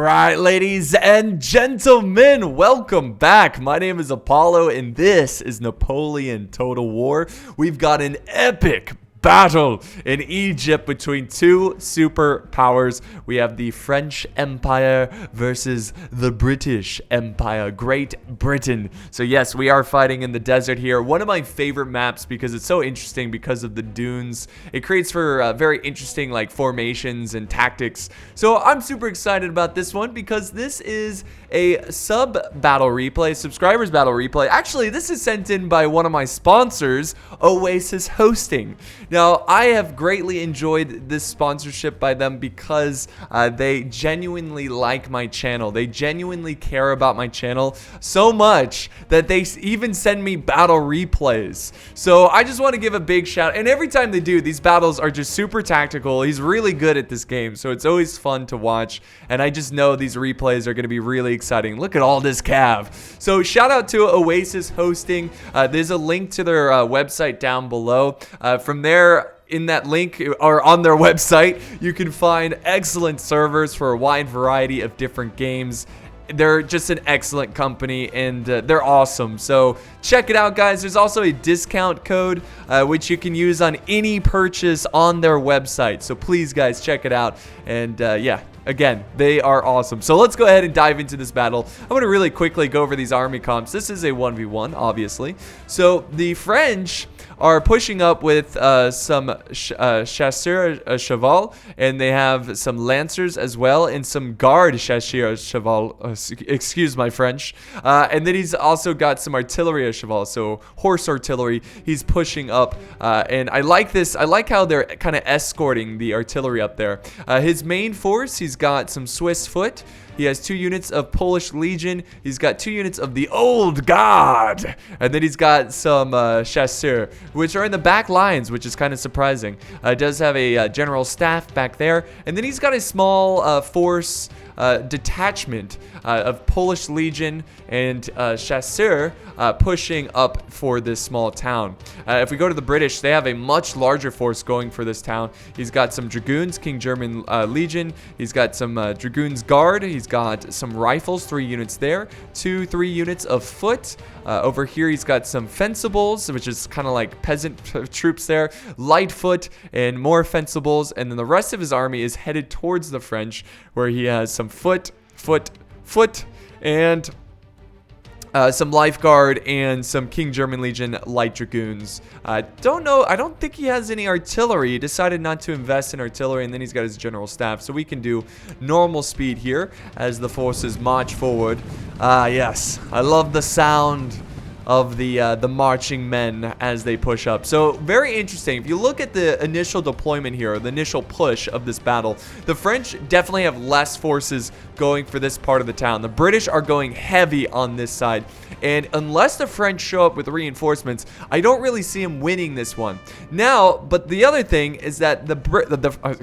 Alright, ladies and gentlemen, welcome back. My name is Apollo, and this is Napoleon Total War. We've got an epic battle in Egypt between two superpowers. We have the French Empire versus the British Empire, Great Britain. So yes, we are fighting in the desert here. One of my favorite maps because it's so interesting because of the dunes. It creates for very interesting like formations and tactics. So I'm super excited about this one because this is a sub-battle replay, subscribers battle replay. Actually, this is sent in by one of my sponsors, Oasis Hosting. Now, I have greatly enjoyed this sponsorship by them because they genuinely like my channel. They genuinely care about my channel so much that they even send me battle replays. So I just want to give a big shout. And every time they do, these battles are just super tactical. He's really good at this game, so it's always fun to watch. And I just know these replays are going to be really exciting. Look at all this cav. So shout out to Oasis Hosting. There's a link to their website down below. From there, in that link or on their website, you can find excellent servers for a wide variety of different games. They're just an excellent company, and they're awesome. So check it out, guys. There's also a discount code which you can use on any purchase on their website. So please, guys, check it out. And yeah, again, they are awesome. So let's go ahead and dive into this battle. I'm going to really quickly go over these army comps. This is a 1v1, obviously. So the French are pushing up with some chasseurs cheval, and they have some lancers as well, and some guard chasseurs cheval. Excuse my French. And then he's also got some artillery cheval, so horse artillery. He's pushing up, and I like this. I like how they're kind of escorting the artillery up there. His main force, he's got some Swiss foot. He has 2 units of Polish Legion. He's got 2 units of the Old Guard. And then he's got some chasseurs, which are in the back lines, which is kind of surprising. Does have a general staff back there. And then he's got a small force detachment of Polish Legion and chasseurs pushing up for this small town. If we go to the British, they have a much larger force going for this town. He's got some dragoons, King German Legion. He's got some dragoons guard. He's got some rifles, 3 units there, 3 units of foot. Over here, he's got some fencibles, which is kind of like peasant troops there, light foot, and more fencibles. And then the rest of his army is headed towards the French, where he has some foot, and some lifeguard and some King German Legion light dragoons. Don't know. I don't think he has any artillery. He decided not to invest in artillery, and then he's got his general staff. So we can do normal speed here as the forces march forward. Yes, I love the sound of the marching men as they push up. So very interesting. If you look at the initial deployment here, or the initial push of this battle, the French definitely have less forces going for this part of the town. The British are going heavy on this side, and unless the French show up with reinforcements, I don't really see them winning this one. Now, but the other thing is that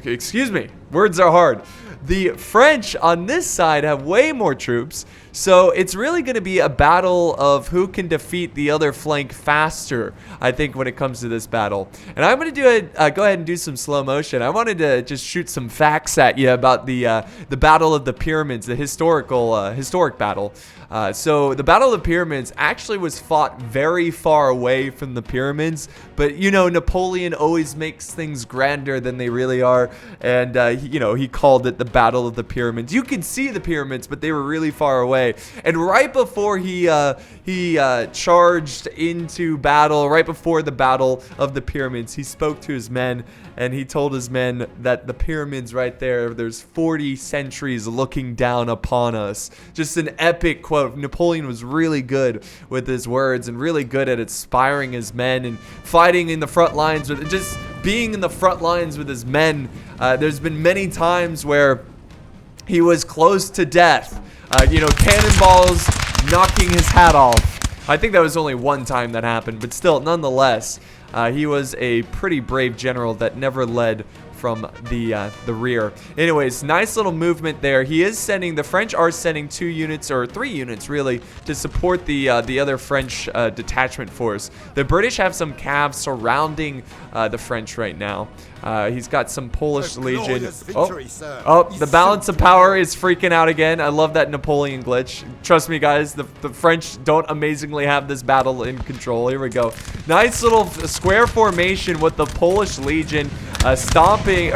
excuse me, words are hard. The French on this side have way more troops, so it's really going to be a battle of who can defeat the other flank faster, I think, when it comes to this battle. And I'm going to do it. Go ahead and do some slow motion. I wanted to just shoot some facts at you about the Battle of the Pyramids, the historic battle. So the Battle of the Pyramids actually was fought very far away from the pyramids, but you know, Napoleon always makes things grander than they really are, and he called it the Battle of the Pyramids. You could see the pyramids, but they were really far away. And right before he charged into battle, right before the Battle of the Pyramids, he spoke to his men, and he told his men that the pyramids right there's 40 centuries looking down upon us. Just an epic quote. Napoleon was really good with his words and really good at inspiring his men and fighting in the front lines, with just being in the front lines with his men. There's been many times where he was close to death. Cannonballs knocking his hat off. I think that was only one time that happened, but still, nonetheless, he was a pretty brave general that never led from the rear. Anyways, nice little movement there. The French are sending 2 units, or 3 units really, to support the other French detachment force. The British have some cavs surrounding the French right now. He's got some Polish Legion. Victory, sir. The balance of power is freaking out again. I love that Napoleon glitch. Trust me, guys, the French don't amazingly have this battle in control. Here we go. Nice little square formation with the Polish Legion stopping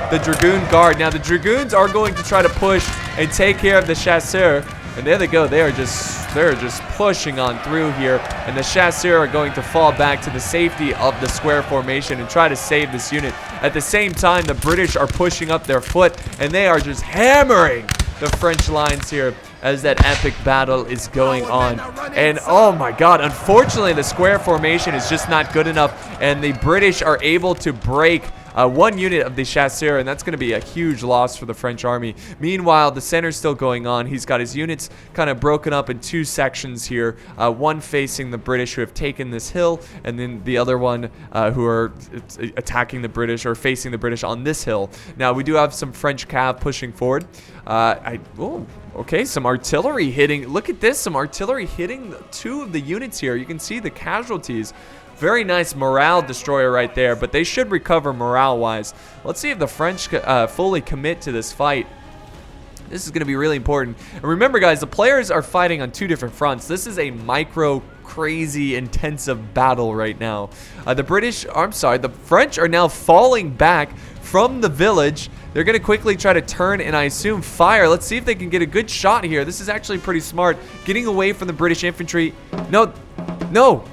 the Dragoon Guard. Now, the Dragoons are going to try to push and take care of the Chasseurs. And there they go. They're just pushing on through here. And the Chasseurs are going to fall back to the safety of the square formation and try to save this unit. At the same time, the British are pushing up their foot, and they are just hammering the French lines here as that epic battle is going on. And oh my god, unfortunately, the square formation is just not good enough, and the British are able to break one unit of the Chasseurs, and that's going to be a huge loss for the French army. Meanwhile, the center's still going on. He's got his units kind of broken up in two sections here, one facing the British who have taken this hill, and then the other one who are attacking the British or facing the British on this hill. Now, we do have some French cav pushing forward. Okay, some artillery hitting. Look at this, some artillery hitting two of the units here. You can see the casualties. Very nice morale destroyer right there, but they should recover morale-wise. Let's see if the French fully commit to this fight. This is going to be really important. And remember, guys, the players are fighting on two different fronts. This is a micro, crazy, intensive battle right now. The French are now falling back from the village. They're going to quickly try to turn and I assume fire. Let's see if they can get a good shot here. This is actually pretty smart. Getting away from the British infantry. No.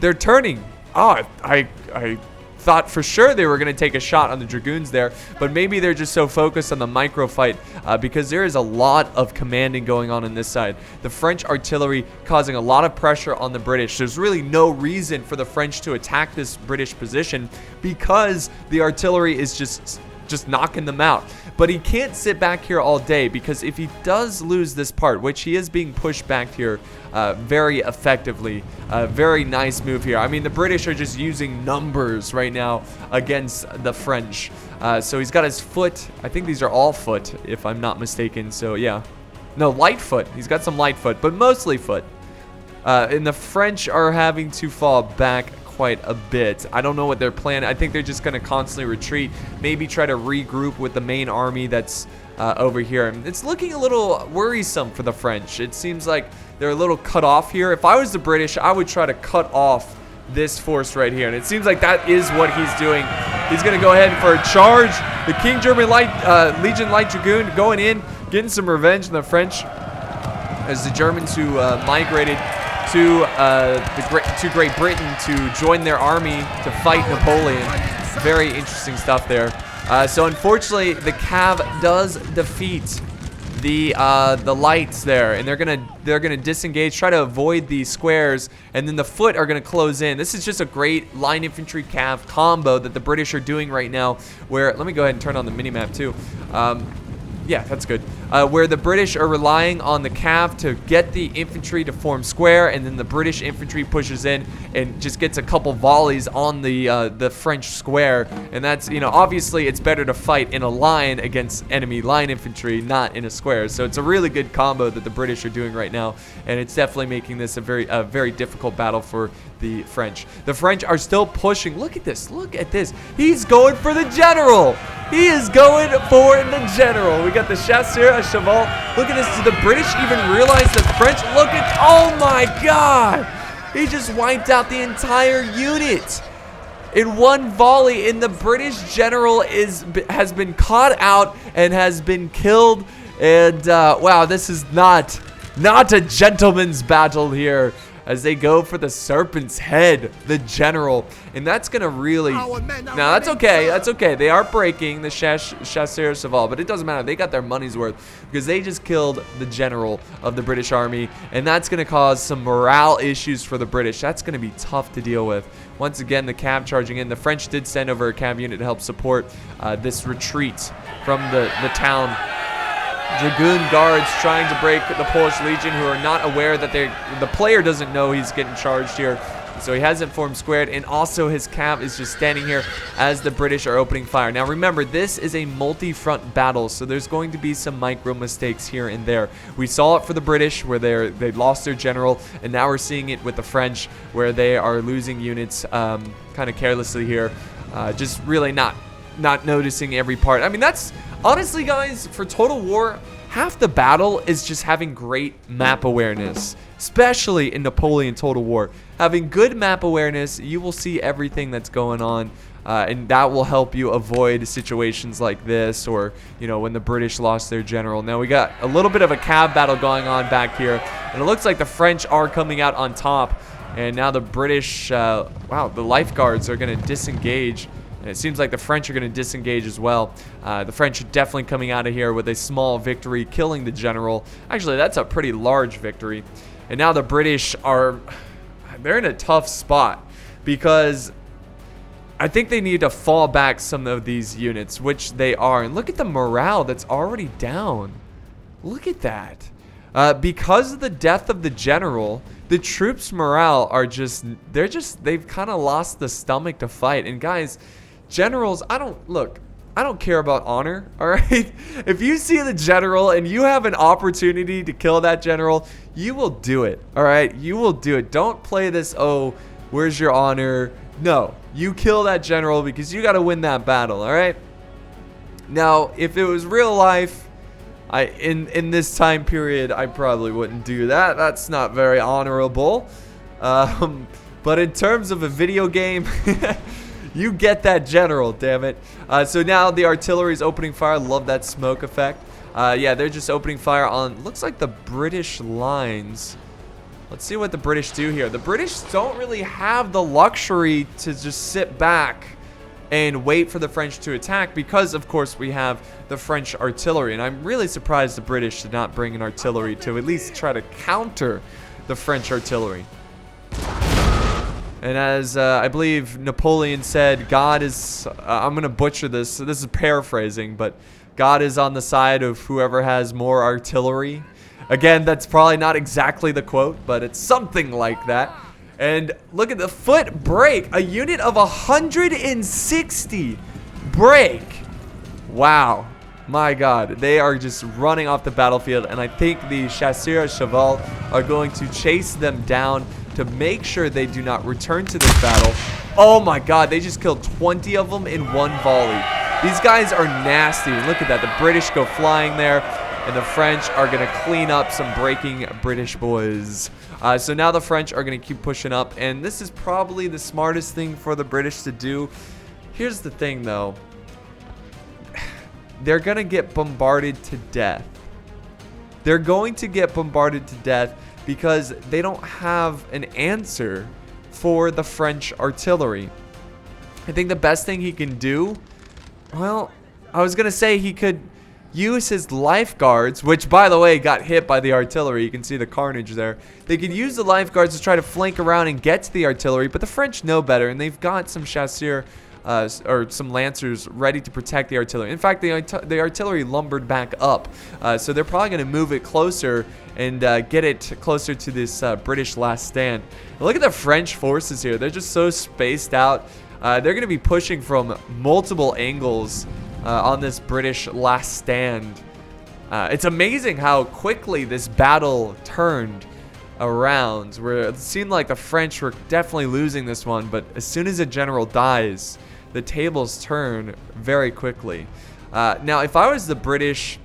They're turning. Oh, I thought for sure they were going to take a shot on the Dragoons there, but maybe they're just so focused on the micro fight because there is a lot of commanding going on this side. The French artillery causing a lot of pressure on the British. There's really no reason for the French to attack this British position because the artillery is just knocking them out. But he can't sit back here all day, because if he does lose this part, which he is being pushed back here very effectively, very nice move here. I mean, the British are just using numbers right now against the French. So he's got his foot. I think these are all foot, if I'm not mistaken. So yeah, no, light foot. He's got some light foot, but mostly foot. And the French are having to fall back quite a bit. I don't know what they're planning. I think they're just going to constantly retreat, maybe try to regroup with the main army that's over here. It's looking a little worrisome for the French. It seems like they're a little cut off here. If I was the British, I would try to cut off this force right here, and it seems like that is what he's doing. He's going to go ahead for a charge. The King German Legion Light Dragoon going in, getting some revenge on the French as the Germans who migrated to Great Britain to join their army to fight Napoleon. Very interesting stuff there. So unfortunately, the Cav does defeat the lights there, and they're gonna disengage, try to avoid the squares, and then the foot are gonna close in. This is just a great line infantry Cav combo that the British are doing right now. Where, let me go ahead and turn on the minimap too. Yeah, that's good. Where the British are relying on the Cav to get the infantry to form square, and then the British infantry pushes in and just gets a couple volleys on the French square. And that's, you know, obviously it's better to fight in a line against enemy line infantry, not in a square. So it's a really good combo that the British are doing right now, and it's definitely making this a very difficult battle for the French. The French are still pushing. Look at this. Look at this. He's going for the general. He is going for the general. We got the Chasseur à Cheval. Look at this. Did the British even realize the French? Look at, oh my God. He just wiped out the entire unit in one volley, and the British general has been caught out and has been killed. And wow, this is not a gentleman's battle here, as they go for the serpent's head, the general. And that's going to really... Now, that's okay. That's okay. They are breaking the Chasseur Cheval, but it doesn't matter. They got their money's worth because they just killed the general of the British army, and that's going to cause some morale issues for the British. That's going to be tough to deal with. Once again, the Cav charging in. The French did send over a Cav unit to help support this retreat from the town. Dragoon guards trying to break the Polish Legion, who are not aware that the player doesn't know he's getting charged here. So he hasn't formed squared, and also his cav is just standing here as the British are opening fire. Now remember, this is a multi-front battle, so there's going to be some micro mistakes here and there. We saw it for the British where they lost their general, and now we're seeing it with the French where they are losing units kind of carelessly here, just really not noticing every part. I mean, that's honestly, guys, for Total War, half the battle is just having great map awareness, especially in Napoleon Total War. Having good map awareness, you will see everything that's going on, and that will help you avoid situations like this, or, you know, when the British lost their general. Now we got a little bit of a cav battle going on back here, and it looks like the French are coming out on top, and now the British, wow, the lifeguards are going to disengage. And it seems like the French are going to disengage as well. The French are definitely coming out of here with a small victory, killing the general. Actually, that's a pretty large victory. And now the British they're in a tough spot, because I think they need to fall back some of these units, which they are. And look at the morale that's already down. Look at that. Because of the death of the general, the troops' morale are they've kind of lost the stomach to fight. And guys, generals, I don't care about honor, all right? If you see the general and you have an opportunity to kill that general, you will do it, all right? You will do it. Don't play this, oh, where's your honor? No, you kill that general because you got to win that battle, all right? Now, if it was real life, in this time period, I probably wouldn't do that. That's not very honorable. But in terms of a video game, you get that general, damn it. So now the artillery is opening fire. Love that smoke effect. Yeah, they're just opening fire on, looks like the British lines. Let's see what the British do here. The British don't really have the luxury to just sit back and wait for the French to attack, because of course we have the French artillery, and I'm really surprised the British did not bring an artillery to at least try to counter the French artillery. And as I believe Napoleon said, God is, I'm going to butcher this, so this is paraphrasing, but God is on the side of whoever has more artillery. Again, that's probably not exactly the quote, but it's something like that. And look at the foot break. A unit of 160 break. Wow. My God. They are just running off the battlefield. And I think the chasseurs à cheval are going to chase them down to make sure they do not return to this battle. Oh my God. They just killed 20 of them in one volley. These guys are nasty. Look at that. The British go flying there. And the French are going to clean up some breaking British boys. So now the French are going to keep pushing up. And this is probably the smartest thing for the British to do. Here's the thing, though. They're going to get bombarded to death. They're going to get bombarded to death because they don't have an answer for the French artillery. I think the best thing he can do, well, I was going to say he could use his lifeguards, which by the way got hit by the artillery. You can see the carnage there. They could use the lifeguards to try to flank around and get to the artillery, but the French know better, and they've got some chasseurs or some lancers ready to protect the artillery. In fact, the artillery lumbered back up, so they're probably going to move it closer and get it closer to this British last stand. And look at the French forces here. They're just so spaced out. They're going to be pushing from multiple angles on this British last stand. It's amazing how quickly this battle turned around, where it seemed like the French were definitely losing this one, but as soon as a general dies, the tables turn very quickly. Now, if I was the British,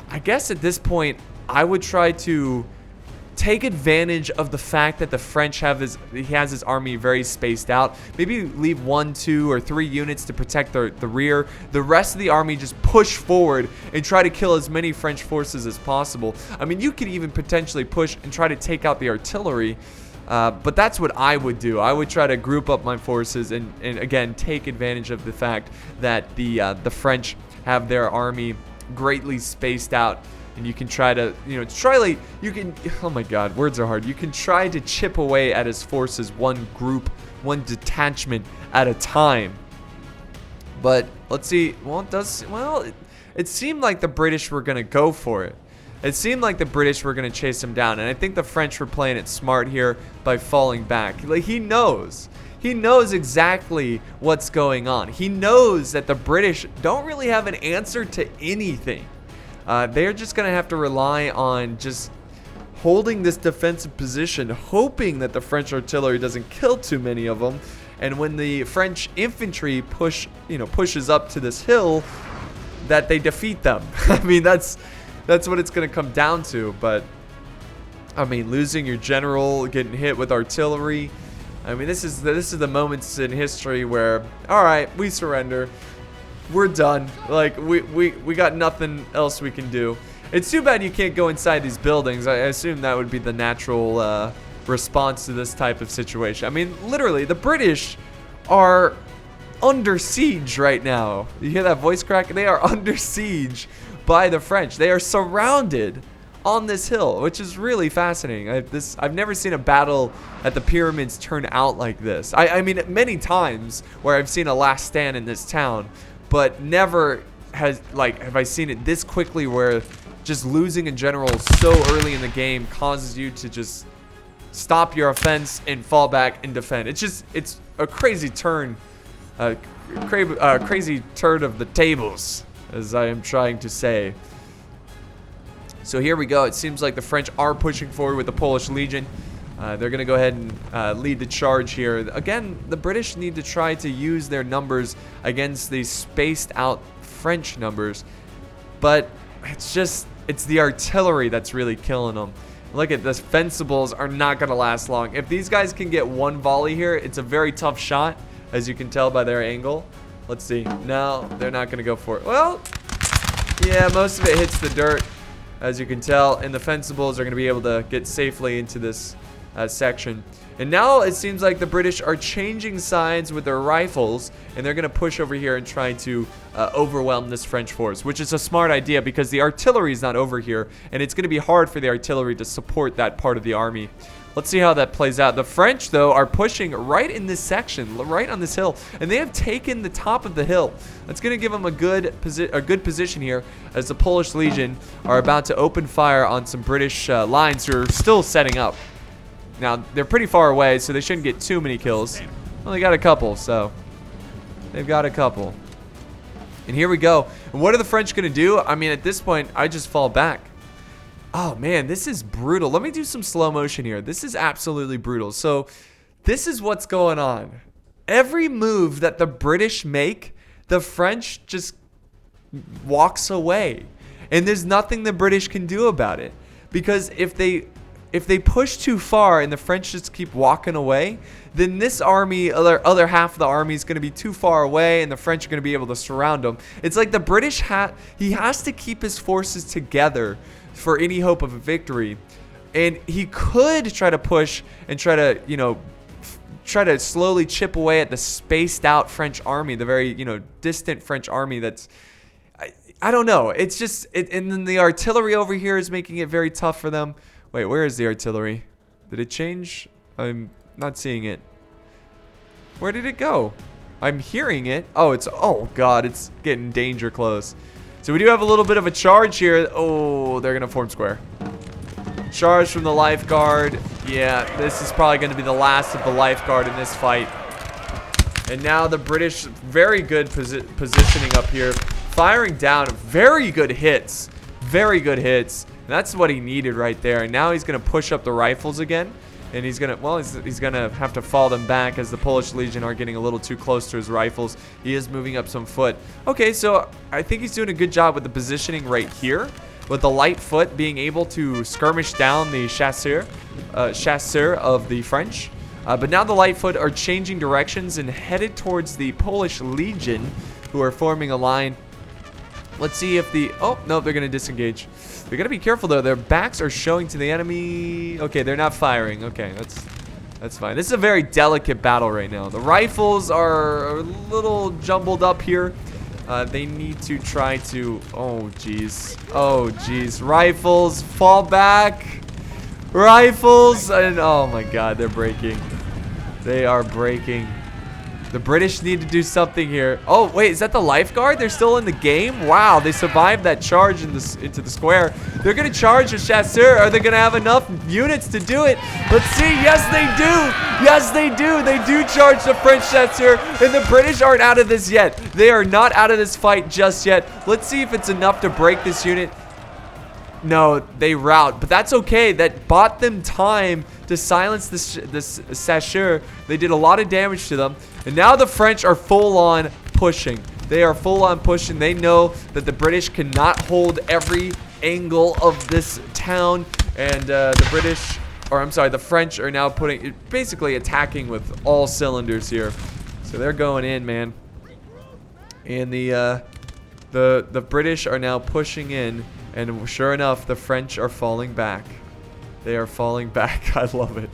I guess at this point, I would try to take advantage of the fact that the French has his army very spaced out. Maybe leave 1, 2, or 3 units to protect the rear. The rest of the army just push forward and try to kill as many French forces as possible. I mean, you could even potentially push and try to take out the artillery. But that's what I would do. I would try to group up my forces and again, take advantage of the fact that the French have their army greatly spaced out. And you can try to, oh my God, words are hard. You can try to chip away at his forces, one group, one detachment at a time. But let's see, it seemed like the British were going to go for it. It seemed like the British were going to chase him down, and I think the French were playing it smart here by falling back. Like, he knows exactly what's going on. He knows that the British don't really have an answer to anything. They're just going to have to rely on just holding this defensive position, hoping that the French artillery doesn't kill too many of them. And when the French infantry pushes up to this hill, that they defeat them. I mean, that's what it's going to come down to. But I mean, losing your general, getting hit with artillery. I mean, this is the moments in history where, all right, we surrender. We're done. Like, we got nothing else we can do. It's too bad you can't go inside these buildings. I assume that would be the natural response to this type of situation. I mean, literally, the British are under siege right now. You hear that voice crack? They are under siege by the French. They are surrounded on this hill, which is really fascinating. I've never seen a battle at the pyramids turn out like this. I mean, many times where I've seen a last stand in this town, but never have I seen it this quickly, where just losing a general so early in the game causes you to just stop your offense and fall back and defend. It's a crazy turn, crazy turn of the tables, as I am trying to say. So here we go. It seems like the French are pushing forward with the Polish Legion. They're going to go ahead and lead the charge here. Again, the British need to try to use their numbers against these spaced out French numbers. But it's the artillery that's really killing them. Look at this. Fencibles are not going to last long. If these guys can get one volley here, it's a very tough shot, as you can tell by their angle. Let's see. No, they're not going to go for it. Well, yeah, most of it hits the dirt, as you can tell, and the fencibles are going to be able to get safely into this section. And now it seems like the British are changing sides with their rifles, and they're going to push over here and try to overwhelm this French force, which is a smart idea because the artillery is not over here, and it's going to be hard for the artillery to support that part of the army. Let's see how that plays out. The French, though, are pushing right in this section, right on this hill, and they have taken the top of the hill. That's going to give them a good position here, as the Polish Legion are about to open fire on some British lines who are still setting up. Now, they're pretty far away, so they shouldn't get too many kills. Well, they got a couple, so they've got a couple. And here we go. And what are the French going to do? I mean, at this point, I just fall back. Oh, man, this is brutal. Let me do some slow motion here. This is absolutely brutal. So this is what's going on. Every move that the British make, the French just walks away. And there's nothing the British can do about it. Because if they push too far and the French just keep walking away, then this army, other half of the army is going to be too far away, and the French are going to be able to surround them. It's like the British he has to keep his forces together for any hope of a victory. And he could try to push and try to slowly chip away at the spaced out French army, the very, distant French army that's, I don't know. It's just, and then the artillery over here is making it very tough for them. Wait, where is the artillery? Did it change? I'm not seeing it. Where did it go? I'm hearing it. Oh God, it's getting danger close. So we do have a little bit of a charge here. Oh, they're gonna form square. Charge from the lifeguard. Yeah, this is probably gonna be the last of the lifeguard in this fight. And now the British, very good positioning up here. Firing down, very good hits. Very good hits. That's what he needed right there. And now he's going to push up the rifles again. And he's going to, he's going to have to fall them back as the Polish Legion are getting a little too close to his rifles. He is moving up some foot. Okay, so I think he's doing a good job with the positioning right here, with the light foot being able to skirmish down the chasseur of the French. But now the light foot are changing directions and headed towards the Polish Legion, who are forming a line. Let's see if oh, no, they're going to disengage. They're going to be careful, though. Their backs are showing to the enemy. Okay, they're not firing. Okay, that's fine. This is a very delicate battle right now. The rifles are a little jumbled up here. They need to try to... Oh, jeez. Oh, jeez. Rifles, fall back. Rifles. And oh, my God, they're breaking. They are breaking. The British need to do something here. Oh, wait, is that the lifeguard? They're still in the game? Wow, they survived that charge into the square. They're going to charge the chasseur. Are they going to have enough units to do it? Let's see. Yes, they do. Yes, they do. They do charge the French chasseur, and the British aren't out of this yet. They are not out of this fight just yet. Let's see if it's enough to break this unit. No, they rout, but that's okay. That bought them time to silence this chasseur. They did a lot of damage to them, and now the French are full on pushing. They are full on pushing. They know that the British cannot hold every angle of this town, and the French are now basically attacking with all cylinders here. So they're going in, man, and the British are now pushing in. And sure enough, the French are falling back. They are falling back. I love it.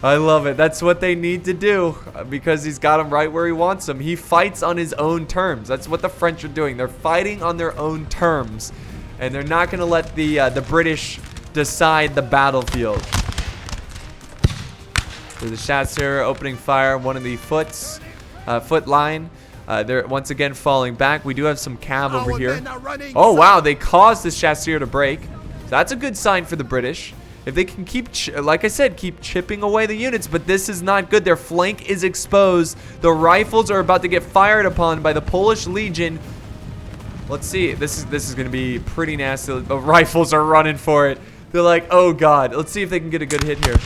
I love it. That's what they need to do because he's got them right where he wants them. He fights on his own terms. That's what the French are doing. They're fighting on their own terms. And they're not going to let the British decide the battlefield. So the chasseur opening fire, one of the foot line. They're once again falling back. We do have some cav over here. Oh, wow. They caused this chasseur to break. So that's a good sign for the British. If they can keep, like I said, keep chipping away the units. But this is not good. Their flank is exposed. The rifles are about to get fired upon by the Polish Legion. Let's see. This is going to be pretty nasty. The rifles are running for it. They're like, oh, God. Let's see if they can get a good hit here.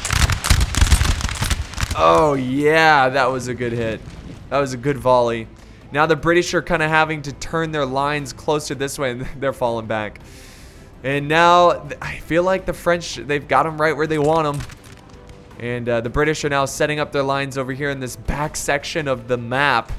Oh, yeah. That was a good hit. That was a good volley. Now the British are kind of having to turn their lines closer this way, and they're falling back. And now I feel like the French, they've got them right where they want them. And the British are now setting up their lines over here in this back section of the map.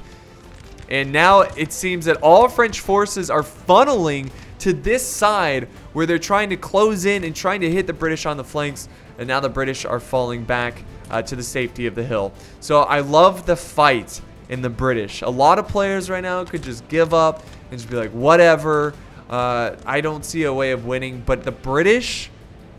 And now it seems that all French forces are funneling to this side where they're trying to close in and trying to hit the British on the flanks. And now the British are falling back to the safety of the hill. So I love the fight in the British. A lot of players right now could just give up and just be like, whatever. I don't see a way of winning. But the British,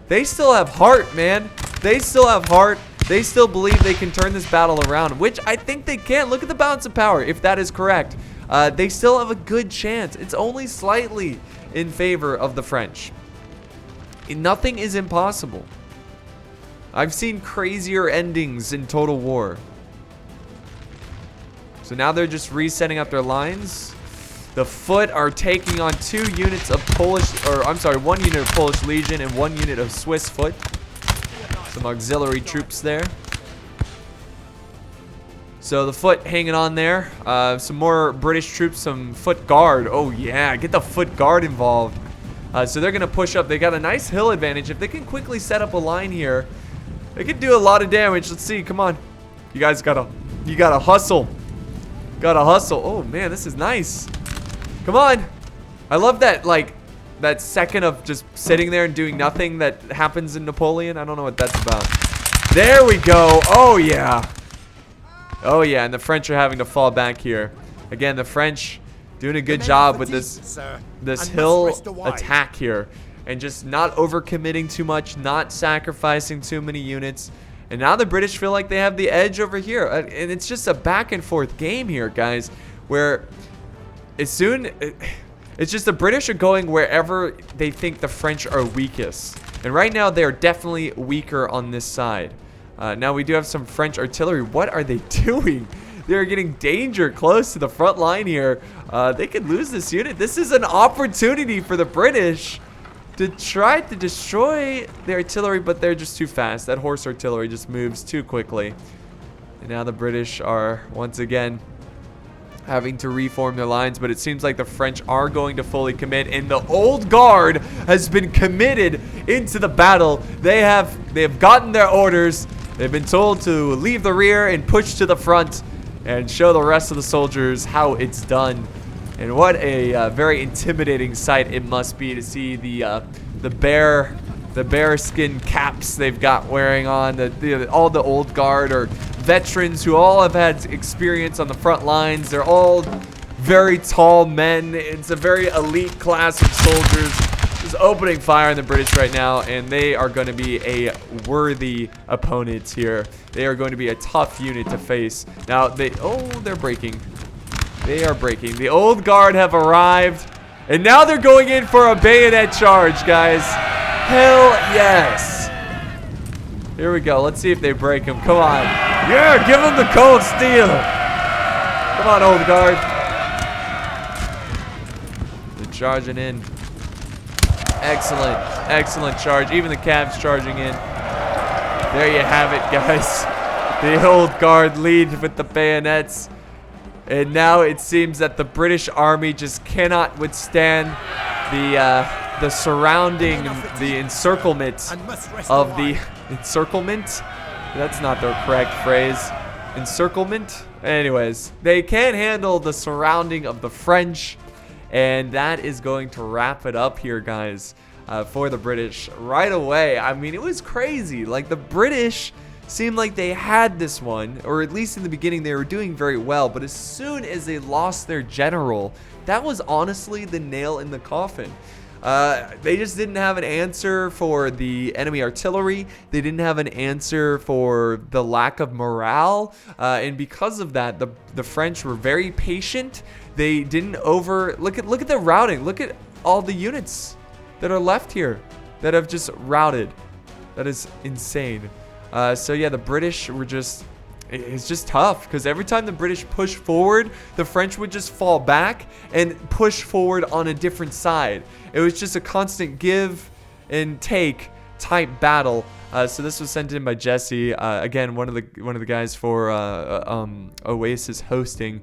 they still have heart, man. They still have heart. They still believe they can turn this battle around, which I think they can. Look at the balance of power, if that is correct. They still have a good chance. It's only slightly in favor of the French. Nothing is impossible. I've seen crazier endings in Total War. So now they're just resetting up their lines. The foot are taking on 2 units of one unit of Polish Legion and 1 unit of Swiss foot. Some auxiliary troops there. So the foot hanging on there. Some more British troops, some foot guard. Oh yeah, get the foot guard involved. So they're gonna push up. They got a nice hill advantage. If they can quickly set up a line here, they could do a lot of damage. Let's see. Come on, you guys gotta hustle. Gotta hustle. Oh man, this is nice. Come on. I love that, like, that second of just sitting there and doing nothing that happens in Napoleon. I don't know what that's about. There we go. Oh yeah. Oh yeah, and the French are having to fall back here. Again, the French doing a good job with this hill attack here. And just not overcommitting too much, not sacrificing too many units. And now the British feel like they have the edge over here. And it's just a back and forth game here, guys. Where it's just the British are going wherever they think the French are weakest. And right now they are definitely weaker on this side. Now we do have some French artillery. What are they doing? They're getting danger close to the front line here. They could lose this unit. This is an opportunity for the British to try to destroy the artillery, but they're just too fast. That horse artillery just moves too quickly. And now the British are once again having to reform their lines, but it seems like the French are going to fully commit, and the old guard has been committed into the battle. They have gotten their orders. They've been told to leave the rear and push to the front and show the rest of the soldiers how it's done. And what a very intimidating sight it must be to see the bear skin caps they've got wearing on. All the old guard are veterans who all have had experience on the front lines. They're all very tall men. It's a very elite class of soldiers. just opening fire on the British right now, and they are going to be a worthy opponent here. They are going to be a tough unit to face. Now, they're breaking. They are breaking. The old guard have arrived, and now they're going in for a bayonet charge, guys. Hell yes. Here we go. Let's see if they break him. Come on. Yeah, give him the cold steel. Come on, old guard. They're charging in. Excellent. Excellent charge. Even the Cavs charging in. There you have it, guys. The old guard lead with the bayonets. And now it seems that the British army just cannot withstand the surrounding, the encirclement of the encirclement. That's not the correct phrase. Encirclement. Anyways, they can't handle the surrounding of the French, and that is going to wrap it up here, guys, for the British right away. I mean, it was crazy. Like, the British seemed like they had this one, or at least in the beginning they were doing very well, but as soon as they lost their general, that was honestly the nail in the coffin. They just didn't have an answer for the enemy artillery. They didn't have an answer for the lack of morale, and because of that, the French were very patient. They didn't look at the routing. Look at all the units that are left here that have just routed. That is insane. So yeah, the British were it's just tough, because every time the British pushed forward, the French would just fall back and push forward on a different side. It was just a constant give and take type battle. So this was sent in by Jesse, again, one of the guys for Oasis hosting.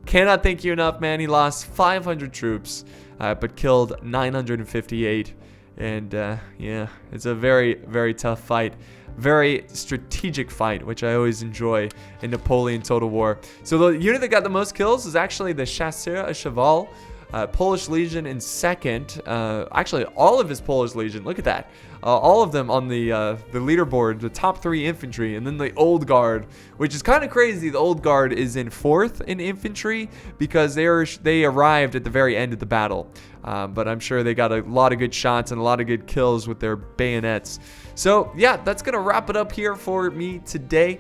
Cannot thank you enough, man. He lost 500 troops, but killed 958. And yeah, it's a very, very tough fight. Very strategic fight, which I always enjoy in Napoleon Total War. So the unit that got the most kills is actually the Chasseur à Cheval, Polish Legion in second. Actually, all of his Polish Legion. Look at that. All of them on the leaderboard, the top 3 infantry, and then the Old Guard, which is kind of crazy. The Old Guard is in 4th in infantry because they arrived at the very end of the battle. But I'm sure they got a lot of good shots and a lot of good kills with their bayonets. So yeah, that's gonna wrap it up here for me today.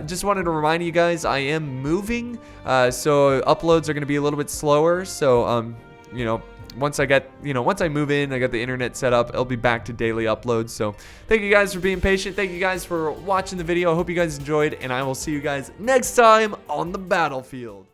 Just wanted to remind you guys, I am moving, so uploads are gonna be a little bit slower. So you know, once I move in, I got the internet set up, I'll be back to daily uploads. So thank you guys for being patient. Thank you guys for watching the video. I hope you guys enjoyed, and I will see you guys next time on the battlefield.